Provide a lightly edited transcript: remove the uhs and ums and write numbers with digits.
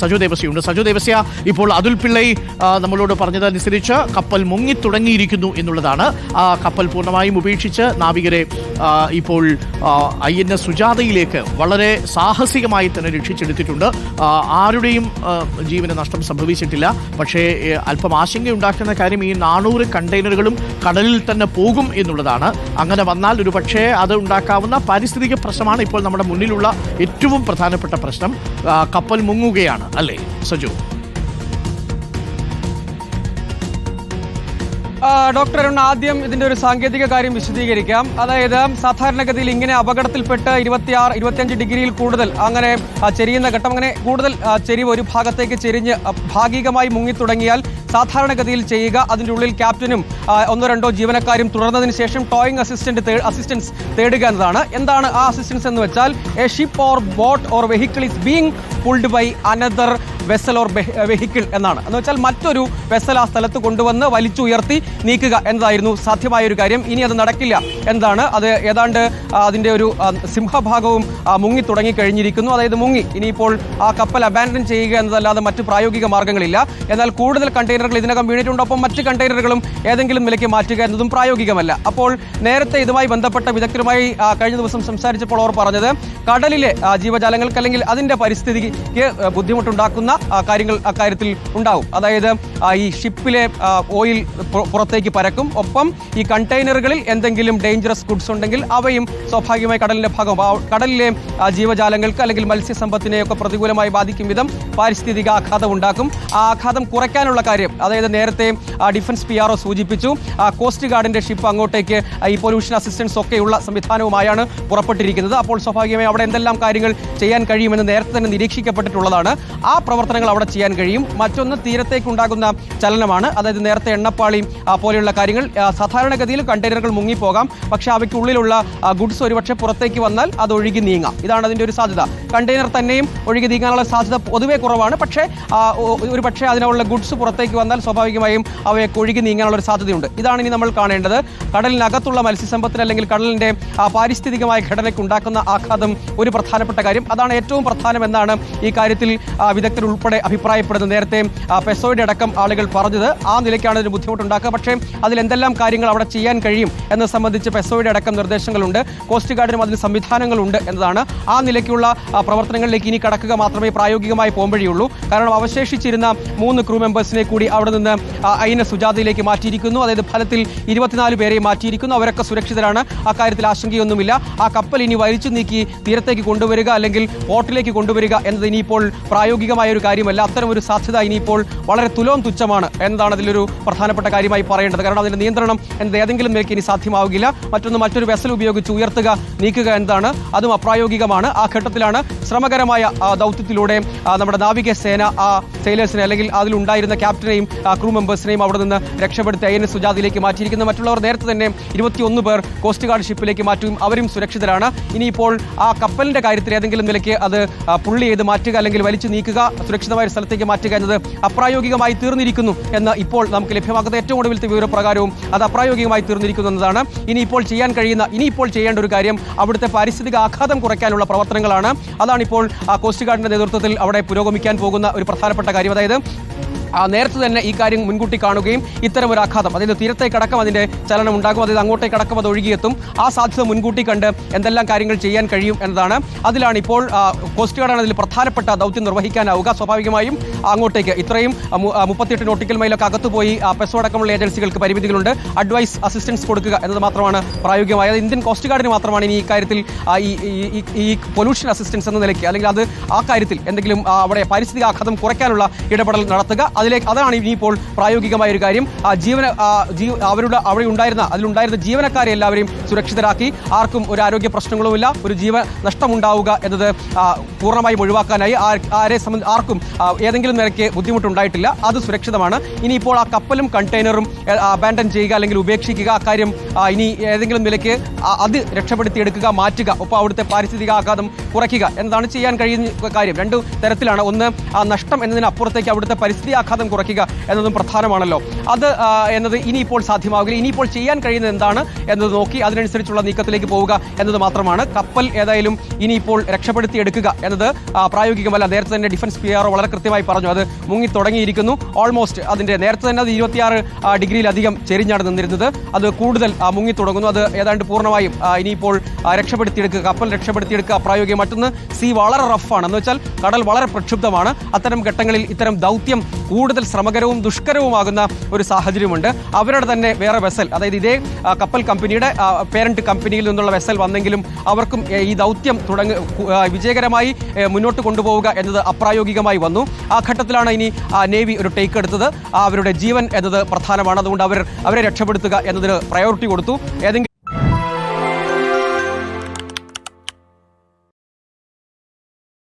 സജു ദേവസ്യയുണ്ട്. സജു ദേവസ്യ, ഇപ്പോൾ അതുൽ പിള്ളൈ നമ്മളോട് പറഞ്ഞതനുസരിച്ച് കപ്പൽ മുങ്ങിത്തുടങ്ങിയിരിക്കുന്നു എന്നുള്ളതാണ്. ആ കപ്പൽ പൂർണ്ണമായും ഉപേക്ഷിച്ച് നാവികരെ ഇപ്പോൾ INS സുജാതയിലേക്ക് വളരെ സാഹസികമായി തന്നെ രക്ഷിച്ചെടുത്തിട്ടുണ്ട്. ആരുടെയും ജീവന് നഷ്ടം സംഭവിച്ചിട്ടില്ല. പക്ഷേ അല്പം ആശങ്കയുണ്ടാക്കുന്ന കാര്യം ഈ 400 കണ്ടെയ്നറുകളും കടലിൽ തന്നെ പോകും എന്നുള്ളതാണ്. അങ്ങനെ വന്നാൽ ഒരു പക്ഷേ അത് ഉണ്ടാക്കാവുന്ന പാരിസ്ഥിതിക പ്രശ്നമാണ് ഇപ്പോൾ നമ്മുടെ മുന്നിലുള്ള ഏറ്റവും പ്രധാനപ്പെട്ട പ്രശ്നം. കപ്പൽ മുങ്ങുകയാണ് അല്ലേ സജു? ഡോക്ടർ അരുൺ, ആദ്യം ഇതിന്റെ ഒരു സാങ്കേതിക കാര്യം വിശദീകരിക്കാം. അതായത് സാധാരണഗതിയിൽ ഇങ്ങനെ അപകടത്തിൽപ്പെട്ട് 25 ഡിഗ്രിയിൽ കൂടുതൽ അങ്ങനെ ചെരിയുന്ന ഘട്ടം, അങ്ങനെ കൂടുതൽ ചെരിവ് ഒരു ഭാഗത്തേക്ക് ചെരിഞ്ഞ് ഭാഗികമായി മുങ്ങിത്തുടങ്ങിയാൽ സാധാരണഗതിയിൽ ചെയ്യുക അതിൻ്റെ ഉള്ളിൽ ക്യാപ്റ്റനും 1-2 ജീവനക്കാരും തുടർന്നതിന് ശേഷം ടോയിങ് അസിസ്റ്റൻസ് തേടുക എന്നതാണ്. എന്താണ് ആ അസിസ്റ്റൻസ് എന്ന് വെച്ചാൽ a ship or boat or vehicle is being pulled by another vessel or vehicle എന്നാണ്. എന്ന് വെച്ചാൽ മറ്റൊരു വെസൽ ആ സ്ഥലത്ത് കൊണ്ടുവന്ന് വലിച്ചുയർത്തി നീക്കുക എന്നതായിരുന്നു സാധ്യമായ ഒരു കാര്യം. ഇനി അത് നടക്കില്ല എന്നതാണ്. അത് ഏതാണ്ട് അതിൻ്റെ ഒരു സിംഹഭാഗവും മുങ്ങി തുടങ്ങി കഴിഞ്ഞിരിക്കുന്നു. അതായത് മുങ്ങി. ഇനിയിപ്പോൾ ആ കപ്പൽ അബാൻഡൻ ചെയ്യുക എന്നതല്ലാതെ മറ്റ് പ്രായോഗിക മാർഗ്ഗങ്ങളില്ല. എന്നാൽ കൂടുതൽ കണ്ടെയ്നറുകൾ ഇതിനകം വീണിട്ടുണ്ട്. ഒപ്പം മറ്റ് കണ്ടെയ്നറുകളും ഏതെങ്കിലും നിലയ്ക്ക് മാറ്റുക എന്നതും പ്രായോഗികമല്ല. അപ്പോൾ നേരത്തെ ഇതുമായി ബന്ധപ്പെട്ട വിദഗ്ധരുമായി കഴിഞ്ഞ ദിവസം സംസാരിച്ചപ്പോൾ അവർ പറഞ്ഞത് കടലിലെ ജീവജാലങ്ങൾക്ക് അല്ലെങ്കിൽ അതിൻ്റെ പരിസ്ഥിതിക്ക് ബുദ്ധിമുട്ടുണ്ടാക്കുന്ന കാര്യങ്ങൾ അക്കാര്യത്തിൽ ഉണ്ടാവും. അതായത് ഈ ഷിപ്പിലെ ഓയിൽ പുറത്തേക്ക് പരക്കും. ഒപ്പം ഈ കണ്ടെയ്നറുകളിൽ എന്തെങ്കിലും ഡേഞ്ചറസ് ഗുഡ്സ് ഉണ്ടെങ്കിൽ അവയും സ്വാഭാവികമായി കടലിന്റെ ഭാഗം കടലിലെ ജീവജാലങ്ങൾക്ക് അല്ലെങ്കിൽ മത്സ്യസമ്പത്തിനെയൊക്കെ പ്രതികൂലമായി ബാധിക്കും വിധം പാരിസ്ഥിതിക ആഘാതം ഉണ്ടാക്കും. ആ ആഘാതം കുറയ്ക്കാനുള്ള കാര്യം, അതായത് നേരത്തെ ഡിഫൻസ് PRO സൂചിപ്പിച്ചു, കോസ്റ്റ് ഗാർഡിന്റെ ഷിപ്പ് അങ്ങോട്ടേക്ക് ഈ പൊല്യൂഷൻ അസിസ്റ്റൻസ് ഒക്കെയുള്ള സംവിധാനവുമായാണ് പുറപ്പെട്ടിരിക്കുന്നത്. അപ്പോൾ സ്വാഭാവികമായി അവിടെ എന്തെല്ലാം കാര്യങ്ങൾ ചെയ്യാൻ കഴിയുമെന്ന് നേരത്തെ തന്നെ നിരീക്ഷിക്കപ്പെട്ടിട്ടുള്ളതാണ്. ആ പ്രവർത്തനങ്ങൾ അവിടെ ചെയ്യാൻ കഴിയും. മറ്റൊന്ന് തീരത്തേക്കുണ്ടാകുന്ന ചലനമാണ്. അതായത് നേരത്തെ എണ്ണപ്പാളി പോലെയുള്ള കാര്യങ്ങൾ. സാധാരണഗതിയിൽ കണ്ടെയ്നറുകൾ മുങ്ങിപ്പോകാം, പക്ഷേ അവയ്ക്കുള്ളിലുള്ള ഗുഡ്സ് ഒരുപക്ഷെ പുറത്തേക്ക് വന്നാൽ അത് ഒഴുകി നീങ്ങാം. ഇതാണ് അതിൻ്റെ ഒരു സാധ്യത. കണ്ടെയ്നർ തന്നെയും ഒഴുകി നീങ്ങാനുള്ള സാധ്യത പൊതുവെ കുറവാണ്. പക്ഷേ ഒരു പക്ഷേ അതിനുള്ള ഗുഡ്സ് പുറത്തേക്ക് വന്നാൽ സ്വാഭാവികമായും അവയെ ഒഴുകി നീങ്ങാനുള്ള ഒരു സാധ്യതയുണ്ട്. ഇതാണ് ഇനി നമ്മൾ കാണേണ്ടത്. കടലിനകത്തുള്ള മത്സ്യസമ്പത്തിന് അല്ലെങ്കിൽ കടലിൻ്റെ പാരിസ്ഥിതികമായ ഘടനയ്ക്ക് ഉണ്ടാക്കുന്ന ആഘാതം ഒരു പ്രധാനപ്പെട്ട കാര്യം. അതാണ് ഏറ്റവും പ്രധാനമെന്നാണ് ഈ കാര്യത്തിൽ വിദഗ്ധർ ഉൾപ്പെടെ അഭിപ്രായപ്പെടുന്നത്. നേരത്തെ പെസോയുടെ അടക്കം ആളുകൾ പറഞ്ഞത് ആ നിലയ്ക്കാണ് ഇതിന് ബുദ്ധിമുട്ടുണ്ടാക്കുക. പക്ഷേ അതിലെന്തെല്ലാം കാര്യങ്ങൾ അവിടെ ചെയ്യാൻ കഴിയും എന്നത് സംബന്ധിച്ച് പെസോയുടെ അടക്കം നിർദ്ദേശങ്ങളുണ്ട്. കോസ്റ്റ് ഗാർഡിനും അതിന് സംവിധാനങ്ങളുണ്ട് എന്നതാണ്. ആ നിലയ്ക്കുള്ള പ്രവർത്തനങ്ങളിലേക്ക് ഇനി കടക്കുക മാത്രമേ പ്രായോഗികമായി പോംവഴിയുള്ളൂ. കാരണം അവശേഷിച്ചിരുന്ന 3 ക്രൂ മെമ്പേഴ്സിനെ കൂടി അവിടെ നിന്ന് INS സുജാതയിലേക്ക് മാറ്റിയിരിക്കുന്നു. അതായത് ഫലത്തിൽ 24 പേരെയും മാറ്റിയിരിക്കുന്നു. അവരൊക്കെ സുരക്ഷിതരാണ്. ആ കാര്യത്തിൽ ആശങ്കയൊന്നുമില്ല. ആ കപ്പൽ ഇനി വലിച്ചു നീക്കി തീരത്തേക്ക് കൊണ്ടുവരിക അല്ലെങ്കിൽ പോർട്ടിലേക്ക് കൊണ്ടുവരിക എന്നത് ഇനിയിപ്പോൾ പ്രായോഗികമായ ഒരു കാര്യമല്ല. അത്തരം ഒരു സാധ്യത ഇനിയിപ്പോൾ വളരെ തുച്ഛമാണ് എന്നതാണ് അതിലൊരു പ്രധാനപ്പെട്ട കാര്യമായി പറയേണ്ടത്. കാരണം അതിൻ്റെ നിയന്ത്രണം എന്നത് ഏതെങ്കിലും നിലയ്ക്ക് ഇനി സാധ്യമാവുകയില്ല. മറ്റൊരു വെസൽ ഉപയോഗിച്ച് ഉയർത്തുക നീക്കുക എന്നതാണ്, അതും അപ്രായോഗികമാണ്. ആ ഘട്ടത്തിലാണ് ശ്രമകരമായ ദൗത്യത്തിലൂടെ നമ്മുടെ നാവികസേന ആ സെയിലേഴ്സിനെ അല്ലെങ്കിൽ അതിലുണ്ടായിരുന്ന ക്യാപ്റ്റനെയും ക്രൂ മെമ്പേഴ്സിനെയും അവിടെ നിന്ന് രക്ഷപ്പെടുത്തി INS സുജാതയിലേക്ക് മാറ്റിയിരിക്കുന്നത്. മറ്റുള്ളവർ നേരത്തെ തന്നെ 21 പേർ കോസ്റ്റ് ഗാർഡ് ഷിപ്പിലേക്ക് മാറ്റും. അവരും സുരക്ഷിതരാണ്. ഇനിയിപ്പോൾ ആ കപ്പലിന്റെ കാര്യത്തിൽ ഏതെങ്കിലും നിലയ്ക്ക് അത് പുള്ളി ചെയ്ത് മാറ്റുക അല്ലെങ്കിൽ വലിച്ചു നീക്കുക, സുരക്ഷിതമായ ഒരു സ്ഥലത്തേക്ക് മാറ്റുക എന്നത് അപ്രായോഗികമായി തീർന്നിരിക്കുന്നു എന്ന് ഇപ്പോൾ നമുക്ക് ലഭ്യമാകുന്ന ഏറ്റവും ഒടുവിലത്തെ വിവരപ്രകാരവും അത് അപ്രായോഗികമായി തീർന്നിരിക്കുന്നു എന്നതാണ്. ഇനിയിപ്പോൾ ചെയ്യേണ്ട ഒരു കാര്യം അവിടുത്തെ പാരിസ്ഥിതിക ആഘാതം കുറയ്ക്കാനുള്ള പ്രവർത്തനങ്ങളാണ്. അതാണിപ്പോൾ കോസ്റ്റ് ഗാർഡിന്റെ നേതൃത്വത്തിൽ അവിടെ പുരോഗമിക്കാൻ പോകുന്ന ഒരു പ്രധാനപ്പെട്ട കാര്യം. അതായത് നേരത്തെ തന്നെ ഈ കാര്യം മുൻകൂട്ടി കാണുകയും ഇത്തരം ഒരു ആഘാതം, അതായത് തീരത്തേക്കടക്കം അതിൻ്റെ ചലനം ഉണ്ടാകും, അതായത് അങ്ങോട്ടേക്കടക്കം അത് ഒഴുകിയെത്തും, ആ സാധ്യത മുൻകൂട്ടി കണ്ട് എന്തെല്ലാം കാര്യങ്ങൾ ചെയ്യാൻ കഴിയും എന്നതാണ്. അതിലാണ് ഇപ്പോൾ കോസ്റ്റ് ഗാർഡാണ് അതിൽ പ്രധാനപ്പെട്ട ദൗത്യം നിർവഹിക്കാനാവുക. സ്വാഭാവികമായും അങ്ങോട്ടേക്ക് ഇത്രയും 38 നോട്ടിക്കൽ മൈലൊക്കെ അകത്തുപോയി പെസോ അടക്കമുള്ള ഏജൻസികൾക്ക് പരിമിതികളുണ്ട്. അഡ്വൈസ് അസിസ്റ്റൻസ് കൊടുക്കുക എന്നത് മാത്രമാണ് പ്രായോഗികമായത്. ഇന്ത്യൻ കോസ്റ്റ് ഗാർഡിന് മാത്രമാണ് ഇനി ഈ കാര്യത്തിൽ ഈ പൊല്യൂഷൻ അസിസ്റ്റൻസ് എന്ന നിലയ്ക്ക് അല്ലെങ്കിൽ അത് ആ കാര്യത്തിൽ എന്തെങ്കിലും അവിടെ പാരിസ്ഥിതിക ആഘാതം കുറയ്ക്കാനുള്ള ഇടപെടൽ നടത്തുക. അതാണ് ഇനിയിപ്പോൾ പ്രായോഗികമായ ഒരു കാര്യം. അതിലുണ്ടായിരുന്ന ജീവനക്കാരെ എല്ലാവരെയും സുരക്ഷിതരാക്കി, ആർക്കും ഒരു ആരോഗ്യ പ്രശ്നങ്ങളുമില്ല, ഒരു ജീവനഷ്ടമുണ്ടാവുക എന്നത് പൂർണ്ണമായും ഒഴിവാക്കാനായി ആർക്കും ഏതെങ്കിലും നിലയ്ക്ക് ബുദ്ധിമുട്ടുണ്ടായിട്ടില്ല. അത് സുരക്ഷിതമാണ്. ഇനിയിപ്പോൾ ആ കപ്പലും കണ്ടെയ്നറും അബാൻഡൻ ചെയ്യുക അല്ലെങ്കിൽ ഉപേക്ഷിക്കുക, അക്കാര്യം ഇനി ഏതെങ്കിലും നിലയ്ക്ക് അത് രക്ഷപ്പെടുത്തിയെടുക്കുക, മാറ്റുക, ഒപ്പം അവിടുത്തെ പാരിസ്ഥിതിക ആഘാതം കുറയ്ക്കുക എന്നതാണ് ചെയ്യാൻ കഴിയുന്ന കാര്യം. 2 തരത്തിലാണ്. ഒന്ന്, നഷ്ടം എന്നതിനപ്പുറത്തേക്ക് അവിടുത്തെ പരിസ്ഥിതി ആഘാതം കുറയ്ക്കുക എന്നതും പ്രധാനമാണല്ലോ. അത് എന്നത് ഇനിയിപ്പോൾ സാധ്യമാകില്ല. ഇനിയിപ്പോൾ ചെയ്യാൻ കഴിയുന്നത് എന്താണ് എന്നത് നോക്കി അതിനനുസരിച്ചുള്ള നീക്കത്തിലേക്ക് പോവുക എന്നത് മാത്രമാണ്. കപ്പൽ ഏതായാലും ഇനിയിപ്പോൾ രക്ഷപ്പെടുത്തിയെടുക്കുക എന്നത് പ്രായോഗികമല്ല. നേരത്തെ തന്നെ ഡിഫൻസ് PRO വളരെ കൃത്യമായി പറഞ്ഞു, അത് മുങ്ങി തുടങ്ങിയിരിക്കുന്നു. ഓൾമോസ്റ്റ് അതിന്റെ നേരത്തെ തന്നെ അത് 26 ഡിഗ്രിയിലധികം ചെരിഞ്ഞാണ് നിന്നിരുന്നത്. അത് കൂടുതൽ മുങ്ങി തുടങ്ങുന്നു. അത് ഏതാണ്ട് പൂർണ്ണമായും ഇനിയിപ്പോൾ രക്ഷപ്പെടുത്തിയെടുക്കുക, കപ്പൽ രക്ഷപ്പെടുത്തിയെടുക്കുക പ്രായോഗികം. മറ്റൊന്ന് വളരെ റഫാണ്, എന്ന് വെച്ചാൽ കടൽ വളരെ പ്രക്ഷുബ്ധമാണ്. അത്തരം ഘട്ടങ്ങളിൽ ഇത്തരം ദൗത്യം കൂടുതൽ ശ്രമകരവും ദുഷ്കരവുമാകുന്ന ഒരു സാഹചര്യമുണ്ട്. അവരുടെ തന്നെ വേറെ വെസൽ, അതായത് ഇതേ കപ്പൽ കമ്പനിയുടെ പേരന്റ് കമ്പനിയിൽ നിന്നുള്ള വെസൽ വന്നെങ്കിലും അവർക്കും ഈ ദൗത്യം വിജയകരമായി മുന്നോട്ട് കൊണ്ടുപോവുക എന്നത് അപ്രായോഗികമായി വന്നു. ആ ഘട്ടത്തിലാണ് ഇനി നേവി ഒരു ടേക്ക് എടുത്തത്. അവരുടെ ജീവൻ എന്നത് പ്രധാനമാണ്. അതുകൊണ്ട് അവരെ രക്ഷപ്പെടുത്തുക എന്നതിന് പ്രയോറിറ്റി കൊടുത്തു. ഏതെങ്കിലും